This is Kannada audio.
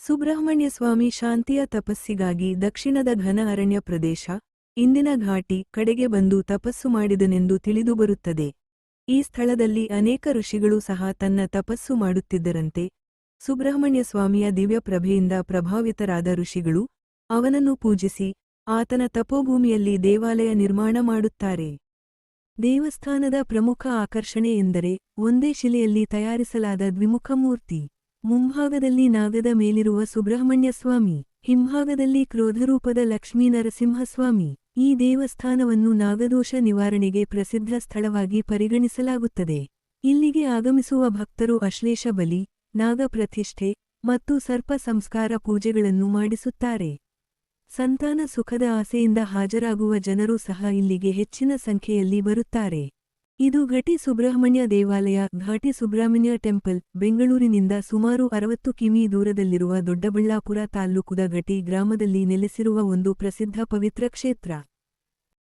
ಸುಬ್ರಹ್ಮಣ್ಯ ಸ್ವಾಮಿ ಶಾಂತಿಯ ತಪಸ್ಸಿಗಾಗಿ ದಕ್ಷಿಣದ ಘನ ಅರಣ್ಯ ಪ್ರದೇಶ, ಇಂದಿನ ಘಾಟಿ ಕಡೆಗೆ ಬಂದು ತಪಸ್ಸು ಮಾಡಿದನೆಂದು ತಿಳಿದುಬರುತ್ತದೆ. ಈ ಸ್ಥಳದಲ್ಲಿ ಅನೇಕ ಋಷಿಗಳು ಸಹ ತನ್ನ ತಪಸ್ಸು ಮಾಡುತ್ತಿದ್ದರಂತೆ. ಸುಬ್ರಹ್ಮಣ್ಯ ಸ್ವಾಮಿಯ ದಿವ್ಯ ಪ್ರಭೆಯಿಂದ ಪ್ರಭಾವಿತರಾದ ಋಷಿಗಳು ಅವನನ್ನು ಪೂಜಿಸಿ ಆತನ ತಪೋಭೂಮಿಯಲ್ಲಿ ದೇವಾಲಯ ನಿರ್ಮಾಣ ಮಾಡುತ್ತಾರೆ. ದೇವಸ್ಥಾನದ ಪ್ರಮುಖ ಆಕರ್ಷಣೆ ಎಂದರೆ ಒಂದೇ ಶಿಲೆಯಲ್ಲಿ ತಯಾರಿಸಲಾದ ದ್ವಿಮುಖ ಮೂರ್ತಿ. ಮುಂಭಾಗದಲ್ಲಿ ನಾಗದ ಮೇಲಿರುವ ಸುಬ್ರಹ್ಮಣ್ಯ ಸ್ವಾಮಿ, ಹಿಂಭಾಗದಲ್ಲಿ ಕ್ರೋಧರೂಪದ ಲಕ್ಷ್ಮೀನರಸಿಂಹಸ್ವಾಮಿ. ಈ ದೇವಸ್ಥಾನವನ್ನು ನಾಗದೋಷ ನಿವಾರಣೆಗೆ ಪ್ರಸಿದ್ಧ ಸ್ಥಳವಾಗಿ ಪರಿಗಣಿಸಲಾಗುತ್ತದೆ. ಇಲ್ಲಿಗೆ ಆಗಮಿಸುವ ಭಕ್ತರು ಅಶ್ಲೇಷ ಬಲಿ, ನಾಗ ಪ್ರತಿಷ್ಠೆ ಮತ್ತು ಸರ್ಪ ಸಂಸ್ಕಾರ ಪೂಜೆಗಳನ್ನು ಮಾಡಿಸುತ್ತಾರೆ. ಸಂತಾನ ಸುಖದ ಆಸೆಯಿಂದ ಹಾಜರಾಗುವ ಜನರೂ ಸಹ ಇಲ್ಲಿಗೆ ಹೆಚ್ಚಿನ ಸಂಖ್ಯೆಯಲ್ಲಿ ಬರುತ್ತಾರೆ. ಇದು ಘಟಿ ಸುಬ್ರಹ್ಮಣ್ಯ ದೇವಾಲಯ. ಘಾಟಿ ಸುಬ್ರಹ್ಮಣ್ಯ ಟೆಂಪಲ್ ಬೆಂಗಳೂರಿನಿಂದ ಸುಮಾರು 60 ಕಿಮೀ ದೂರದಲ್ಲಿರುವ ದೊಡ್ಡಬಳ್ಳಾಪುರ ತಾಲ್ಲೂಕುದ ಘಟಿ ಗ್ರಾಮದಲ್ಲಿ ನೆಲೆಸಿರುವ ಒಂದು ಪ್ರಸಿದ್ಧ ಪವಿತ್ರ ಕ್ಷೇತ್ರ.